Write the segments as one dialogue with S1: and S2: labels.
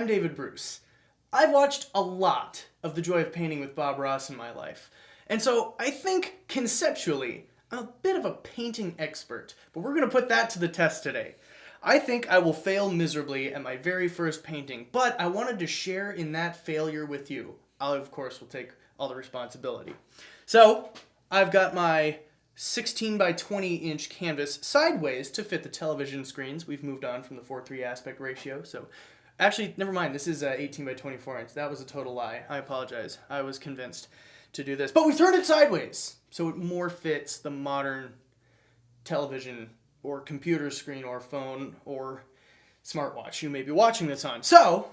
S1: I'm David Bruce. I've watched a lot of The Joy of Painting with Bob Ross in my life, and so I think conceptually I'm a bit of a painting expert, but we're going to put that to the test today. I think I will fail miserably at my very first painting, but I wanted to share in that failure with you. I, of course, will take all the responsibility. So, I've got my 16 by 20 inch canvas sideways to fit the television screens. We've moved on from the 4:3 aspect ratio, so actually, never mind, this is 18 by 24 inch. That was a total lie. I apologize. I was convinced to do this. But we've turned it sideways, so it more fits the modern television or computer screen or phone or smartwatch you may be watching this on. So,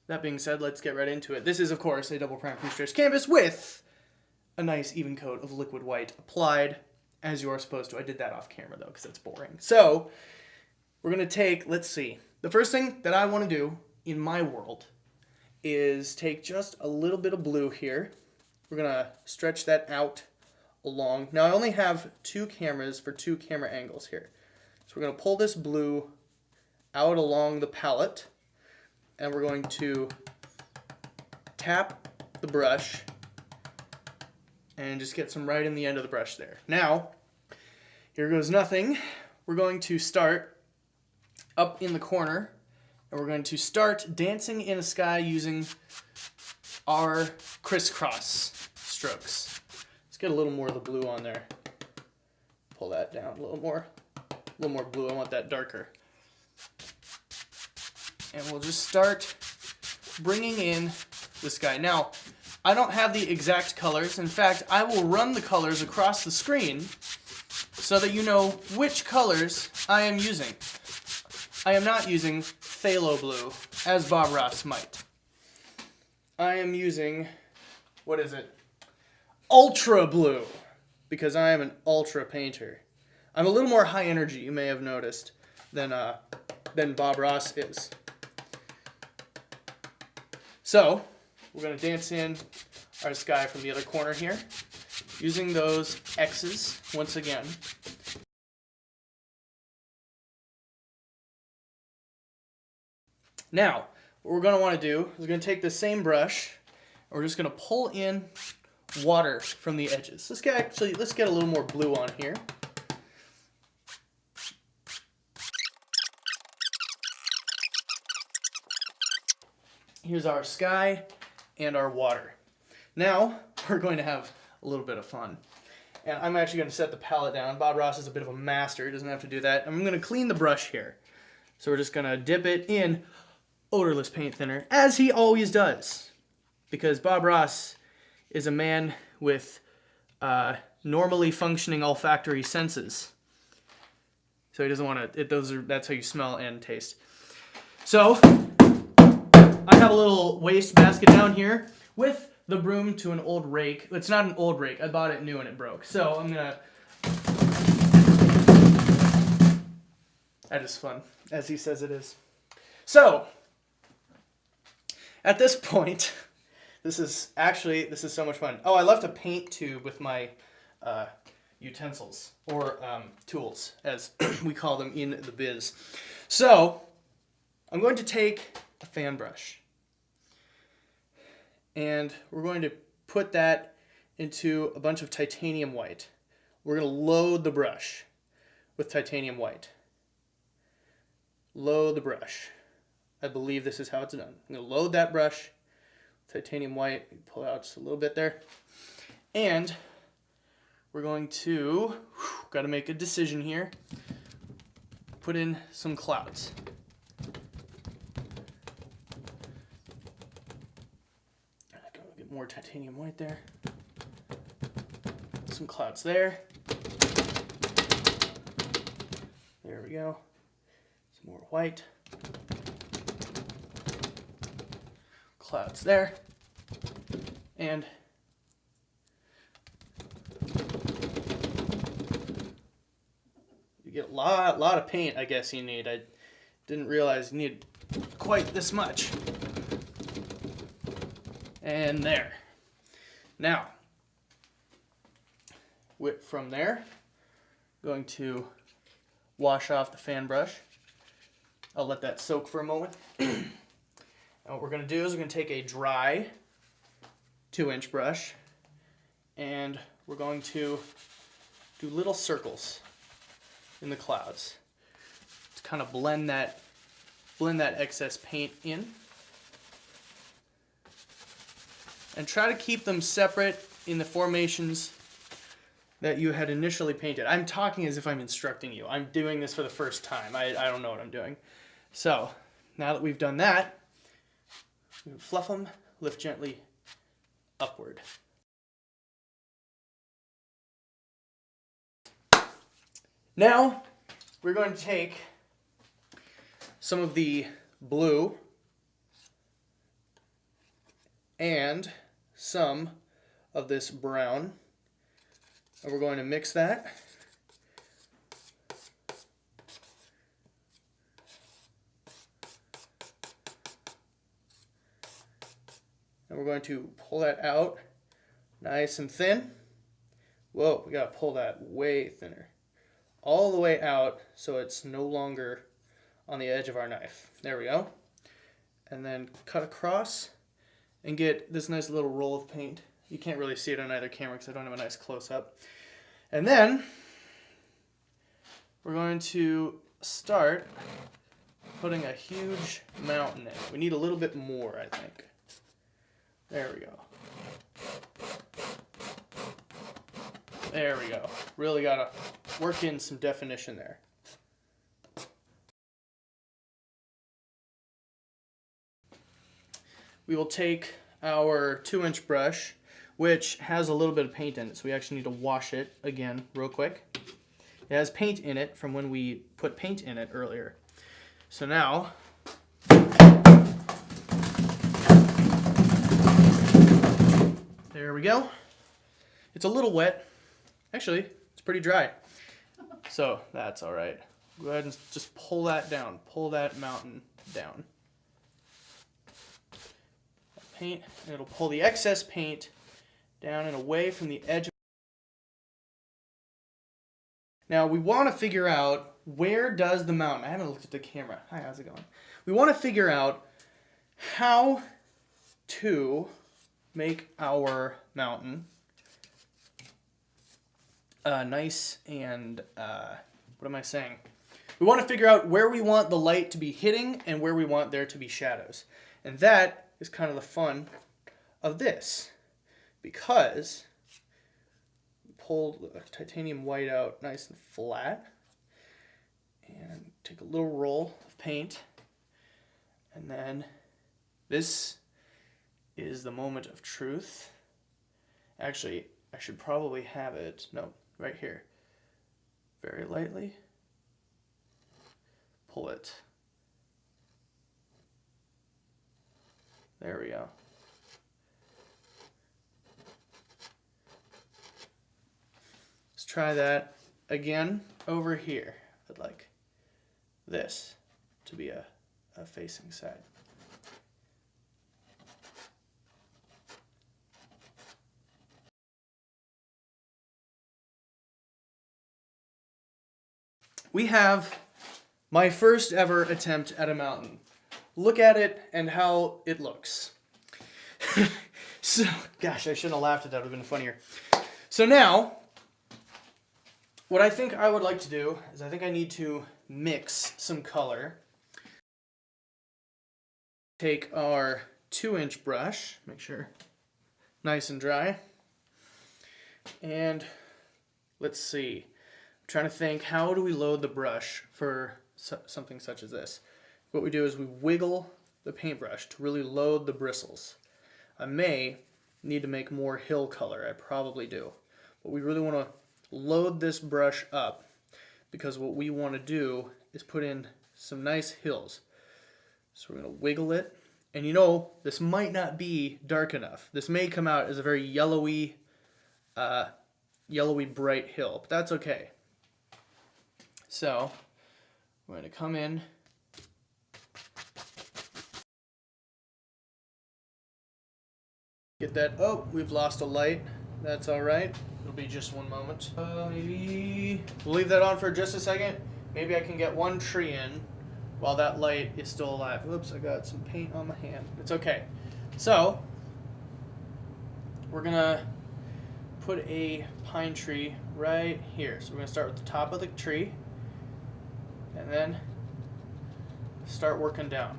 S1: that being said, let's get right into it. This is, of course, a double prime pre-stretched canvas with a nice even coat of liquid white applied, as you are supposed to. I did that off camera, though, because that's boring. So, we're going to take, let's see. The first thing that I want to do in my world is take just a little bit of blue here. We're going to stretch that out along. Now, I only have two cameras for two camera angles here. So we're going to pull this blue out along the palette, and we're going to tap the brush and just get some right in the end of the brush there. Now, here goes nothing. We're going to start up in the corner, and we're going to start dancing in a sky using our crisscross strokes. Let's get a little more of the blue on there. Pull that down a little more blue. I want that darker. And we'll just start bringing in the sky. Now, I don't have the exact colors. In fact, I will run the colors across the screen so that you know which colors I am using. I am not using phthalo blue, as Bob Ross might. I am using, what is it? Ultra blue, because I am an ultra painter. I'm a little more high energy, you may have noticed, than Bob Ross is. So, we're going to dance in our sky from the other corner here, using those X's once again. Now, what we're going to want to do is we're going to take the same brush, and we're just going to pull in water from the edges. Let's get a little more blue on here. Here's our sky and our water. Now, we're going to have a little bit of fun. And I'm actually going to set the palette down. Bob Ross is a bit of a master. He doesn't have to do that. I'm going to clean the brush here. So we're just going to dip it in odorless paint thinner, as he always does. Because Bob Ross is a man with normally functioning olfactory senses. So he doesn't want to, that's how you smell and taste. So, I have a little waste basket down here with the broom to an old rake. It's not an old rake. I bought it new and it broke. So I'm going to... That is fun, as he says it is. So, at this point, this is so much fun. Oh, I left a paint tube with my utensils, or tools, as we call them in the biz. So, I'm going to take a fan brush, and we're going to put that into a bunch of titanium white. We're going to load the brush with titanium white. Load the brush. I believe this is how it's done. I'm going to load that brush with titanium white. Pull out just a little bit there. And we're going to, got to make a decision here, put in some clouds. Get more titanium white there. Some clouds there. There we go. Some more white. Clouds there. And you get a lot of paint, I guess you need. I didn't realize you need quite this much. And there. Now, from there, going to wash off the fan brush. I'll let that soak for a moment. Now what we're going to do is we're going to take a dry 2-inch brush and we're going to do little circles in the clouds to kind of blend that excess paint in. And try to keep them separate in the formations that you had initially painted. I'm talking as if I'm instructing you. I'm doing this for the first time. I don't know what I'm doing. So, now that we've done that, we fluff them, lift gently upward. Now, we're going to take some of the blue and some of this brown, and we're going to mix that. And we're going to pull that out nice and thin. Whoa, we gotta pull that way thinner. All the way out so it's no longer on the edge of our knife. There we go. And then cut across and get this nice little roll of paint. You can't really see it on either camera because I don't have a nice close-up. And then we're going to start putting a huge mountain in. We need a little bit more, I think. There we go. There we go. Really gotta work in some definition there. We will take our 2-inch brush, which has a little bit of paint in it, so we actually need to wash it again real quick. It has paint in it from when we put paint in it earlier. So now, there we go. It's a little wet. Actually, it's pretty dry. So that's all right. Go ahead and just pull that down. Pull that mountain down. Paint, and it'll pull the excess paint down and away from the edge. Now we want to figure out, where does the mountain, I haven't looked at the camera. Hi, how's it going? We want to figure out how to make our mountain nice and, what am I saying? We want to figure out where we want the light to be hitting and where we want there to be shadows. And that is kind of the fun of this, because we pull the titanium white out nice and flat and take a little roll of paint, and then this is the moment of truth. Actually, I should probably have it, no, right here. Very lightly pull it. There we go. Let's try that again over here. I'd like this to be a facing side. We have my first ever attempt at a mountain. Look at it and how it looks. So, gosh, I shouldn't have laughed at that. It would have been funnier. So now, what I think I would like to do is I think I need to mix some color. Take our 2-inch brush, make sure nice and dry. And let's see. I'm trying to think, how do we load the brush for something such as this? What we do is we wiggle the paintbrush to really load the bristles. I may need to make more hill color, I probably do. But we really want to load this brush up, because what we want to do is put in some nice hills. So we're going to wiggle it, and you know, this might not be dark enough. This may come out as a very yellowy bright hill, but that's okay. So we're going to come in, get that. Oh, we've lost a light. That's all right. It'll be just one moment. Maybe we'll leave that on for just a second. Maybe I can get one tree in while that light is still alive. Whoops, I got some paint on my hand. It's okay. So, we're gonna put a pine tree right here. So we're gonna start with the top of the tree and then start working down.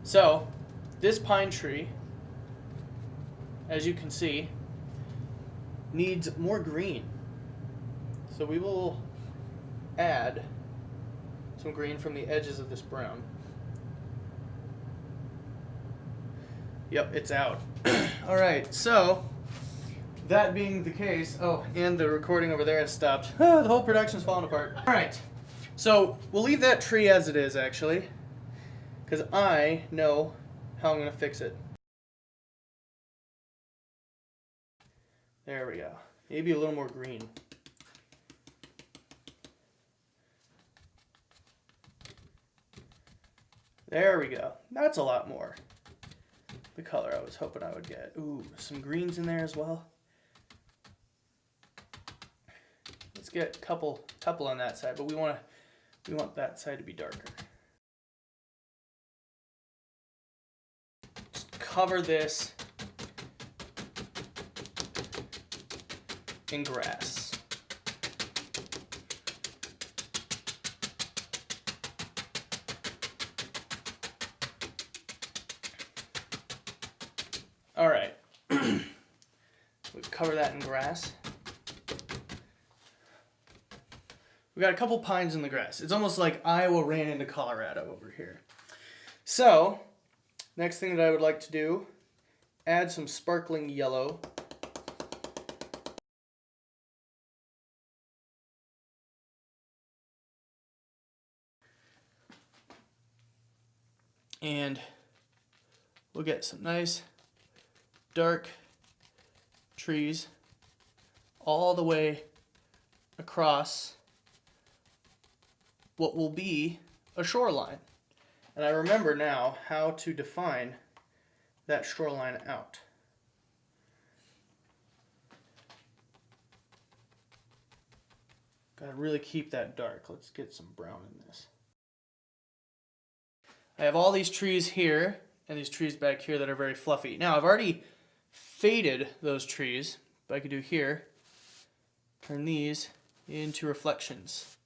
S1: So this pine tree, as you can see, needs more green. So we will add some green from the edges of this brown. Yep, it's out. All right, so that being the case, oh, and the recording over there has stopped. The whole production's falling apart. All right, so we'll leave that tree as it is, actually, because I know how I'm going to fix it. There we go. Maybe a little more green. There we go. That's a lot more. The color I was hoping I would get. Ooh, some greens in there as well. Let's get a couple on that side, but we want that side to be darker. Just cover this in grass. All right, we cover that in grass. We got a couple pines in the grass. It's almost like Iowa ran into Colorado over here. So, next thing that I would like to do, add some sparkling yellow. And we'll get some nice dark trees all the way across what will be a shoreline. And I remember now how to define that shoreline out. Gotta really keep that dark. Let's get some brown in this. I have all these trees here and these trees back here that are very fluffy. Now I've already faded those trees, but I could do here, turn these into reflections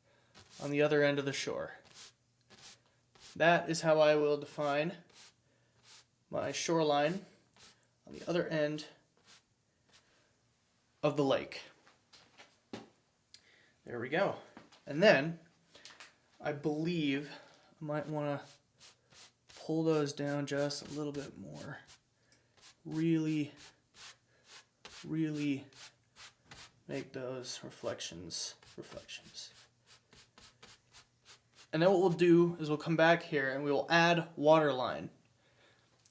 S1: on the other end of the shore. That is how I will define my shoreline on the other end of the lake. There we go. And then I believe I might want to pull those down just a little bit more. Really make those reflections. And then what we'll do is we'll come back here and we will add waterline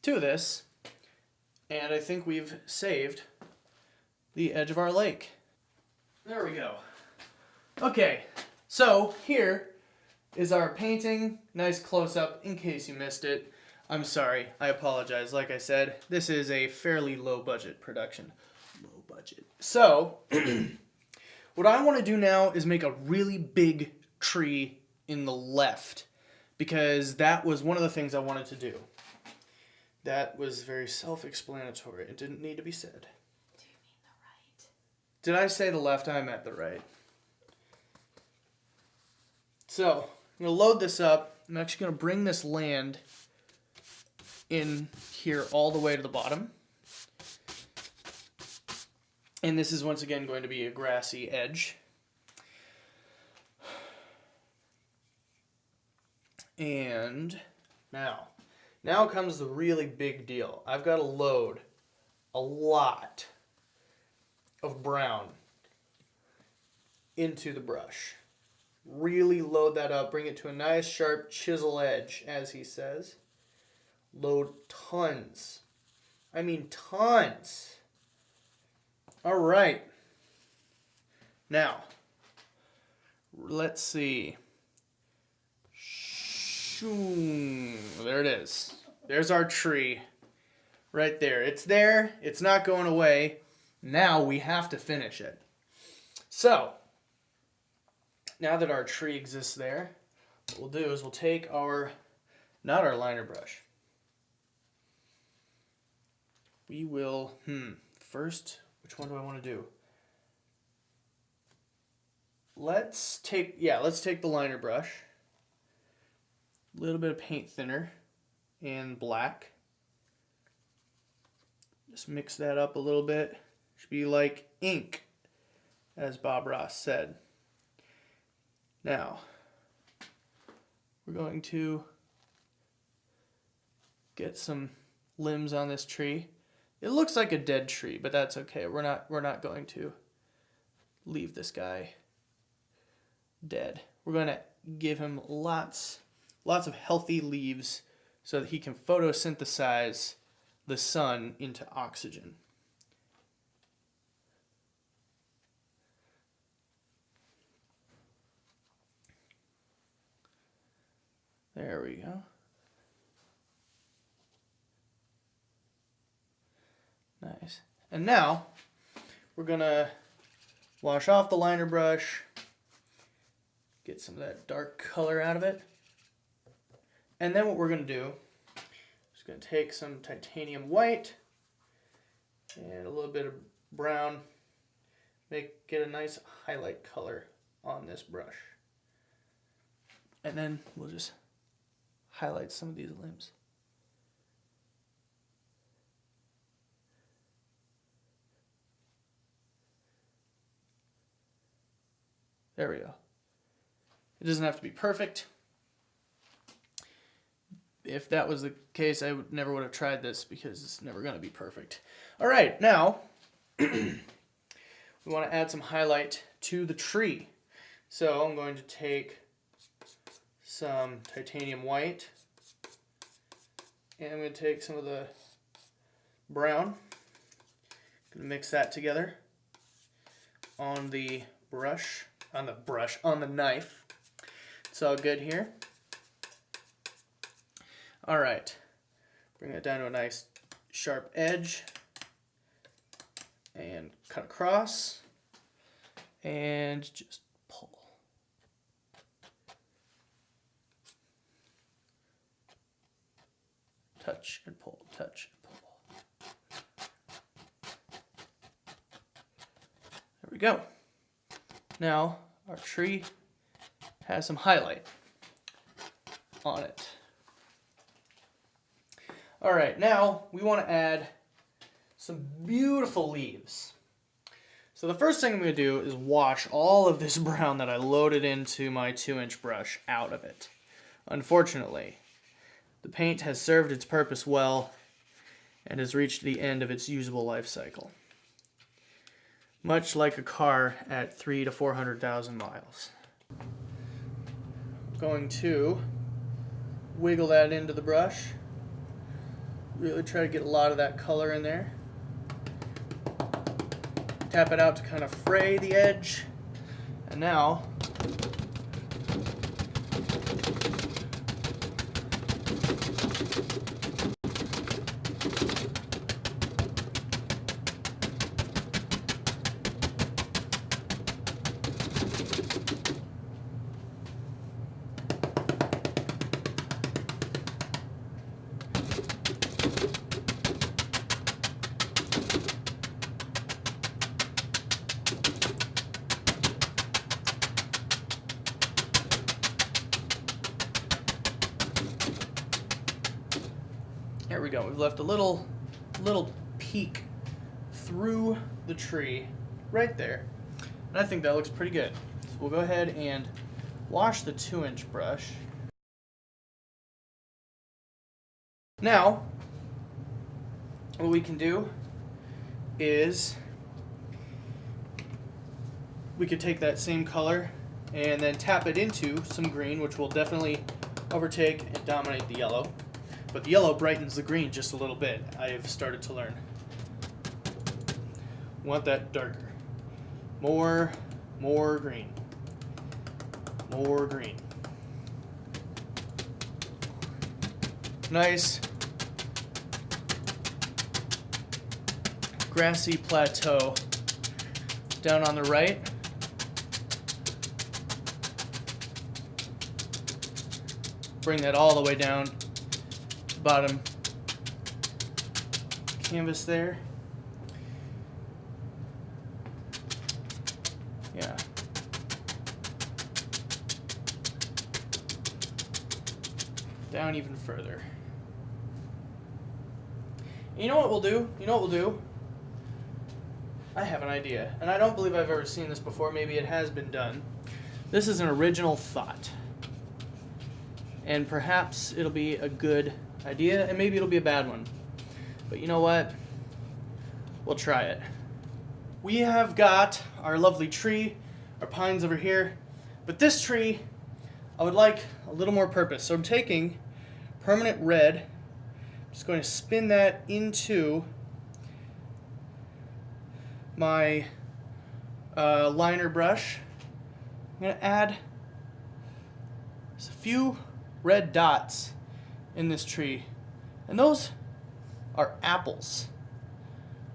S1: to this. And I think we've saved the edge of our lake. There we go. Okay, so here is our painting. Nice close-up in case you missed it. I'm sorry, I apologize. Like I said, this is a fairly low-budget production. Low budget. So, what I want to do now is make a really big tree in the left, because that was one of the things I wanted to do. That was very self-explanatory. It didn't need to be said.
S2: Do you mean the right?
S1: Did I say the left? I meant the right. So, I'm going to load this up. I'm actually going to bring this land in here all the way to the bottom. And this is once again going to be a grassy edge. And now comes the really big deal. I've got to load a lot of brown into the brush. Really load that up, bring it to a nice sharp chisel edge, as he says. Load tons. I mean tons. All right. Now, let's see. There it is. There's our tree right there. It's there. It's not going away. Now we have to finish it. So, now that our tree exists there, what we'll do is we'll take not our liner brush. We will, first, which one do I want to do? Let's take the liner brush, a little bit of paint thinner and black. Just mix that up a little bit. Should be like ink, as Bob Ross said. Now, we're going to get some limbs on this tree. It looks like a dead tree, but that's okay. We're not going to leave this guy dead. We're going to give him lots of healthy leaves so that he can photosynthesize the sun into oxygen. There we go. Nice. And now we're gonna wash off the liner brush, get some of that dark color out of it. And then what we're gonna do is gonna take some titanium white and a little bit of brown, get a nice highlight color on this brush. And then we'll just highlight some of these limbs. There we go. It doesn't have to be perfect. If that was the case, I never would have tried this because it's never going to be perfect. All right, now we want to add some highlight to the tree. So I'm going to take some titanium white and I'm going to take some of the brown. I'm going to mix that together on the knife. It's all good here. All right, bring that down to a nice sharp edge and cut across and just pull. Touch and pull, touch and pull. There we go. Now our tree has some highlight on it. All right, now we want to add some beautiful leaves. So the first thing I'm going to do is wash all of this brown that I loaded into my 2-inch brush out of it. Unfortunately, the paint has served its purpose well and has reached the end of its usable life cycle. Much like a car at 300,000 to 400,000 miles. I'm going to wiggle that into the brush. Really try to get a lot of that color in there. Tap it out to kind of fray the edge. And now, there we go. We've left a little peek through the tree right there. And I think that looks pretty good. So we'll go ahead and wash the 2-inch brush. Now, what we can do is we could take that same color and then tap it into some green, which will definitely overtake and dominate the yellow. But the yellow brightens the green just a little bit, I have started to learn. Want that darker. More green. More green. Nice grassy plateau down on the right. bring that all the way down the bottom canvas there. Yeah. Down even further. You know what we'll do? I have an idea, and I don't believe I've ever seen this before. Maybe it has been done. This is an original thought. And perhaps it'll be a good idea, and maybe it'll be a bad one. But you know what? We'll try it. We have got our lovely tree, our pines over here, but this tree, I would like a little more purpose. So I'm taking permanent red, I'm just going to spin that into my liner brush. I'm going to add just a few red dots in this tree, and those are apples.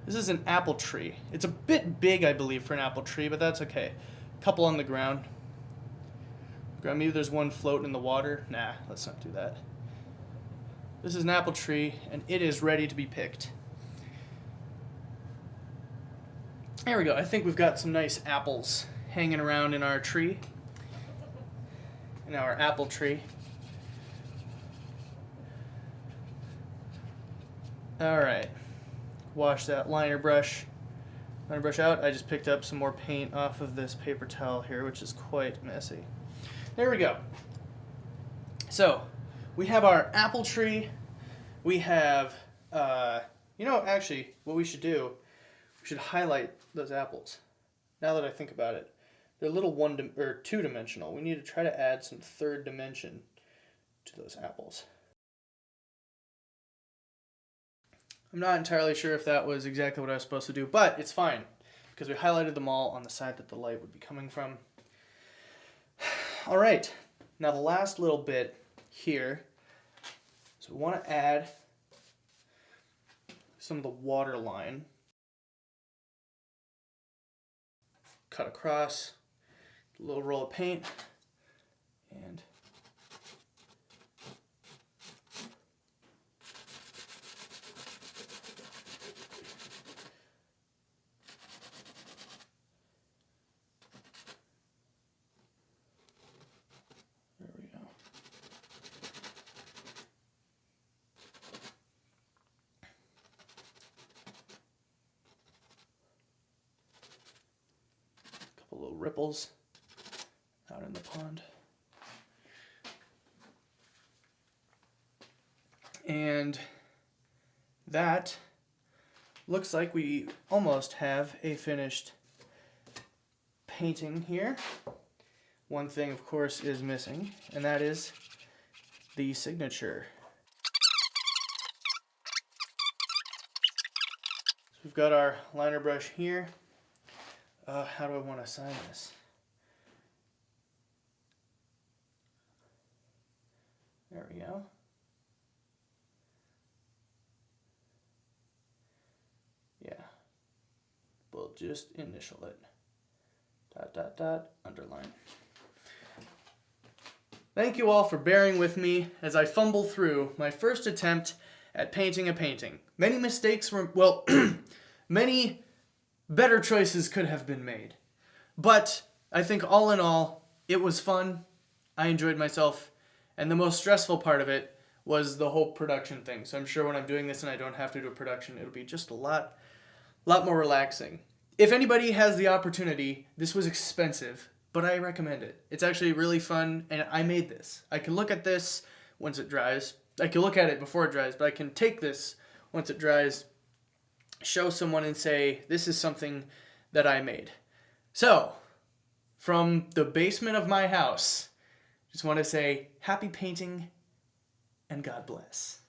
S1: This is an apple tree. It's a bit big, I believe, for an apple tree, but that's okay. A couple on the ground. Maybe there's one floating in the water. Nah, let's not do that. This is an apple tree, and it is ready to be picked. There we go. I think we've got some nice apples hanging around in our tree. In our apple tree. Alright. Wash that liner brush out. I just picked up some more paint off of this paper towel here, which is quite messy. There we go. So, we have our apple tree. We have, actually, what we should do, we should highlight those apples. Now that I think about it, they're a little two-dimensional. We need to try to add some third dimension to those apples. I'm not entirely sure if that was exactly what I was supposed to do, but it's fine, because we highlighted them all on the side that the light would be coming from. All right, now the last little bit here, so we want to add some of the water line. Cut across, a little roll of paint, and there we go. Couple little ripples out in the pond. And that looks like we almost have a finished painting here. One thing, of course, is missing, and that is the signature. So we've got our liner brush here. How do I want to sign this? There we go. Yeah. We'll just initial it. ... underline. Thank you all for bearing with me as I fumble through my first attempt at painting a painting. Many mistakes were, well, many better choices could have been made. But I think all in all, it was fun. I enjoyed myself. And the most stressful part of it was the whole production thing. So I'm sure when I'm doing this and I don't have to do a production, it'll be just a lot more relaxing. If anybody has the opportunity, this was expensive, but I recommend it. It's actually really fun, and I made this. I can look at this once it dries. I can look at it before it dries, but I can take this once it dries, show someone and say, this is something that I made. So, from the basement of my house, just want to say happy painting and God bless.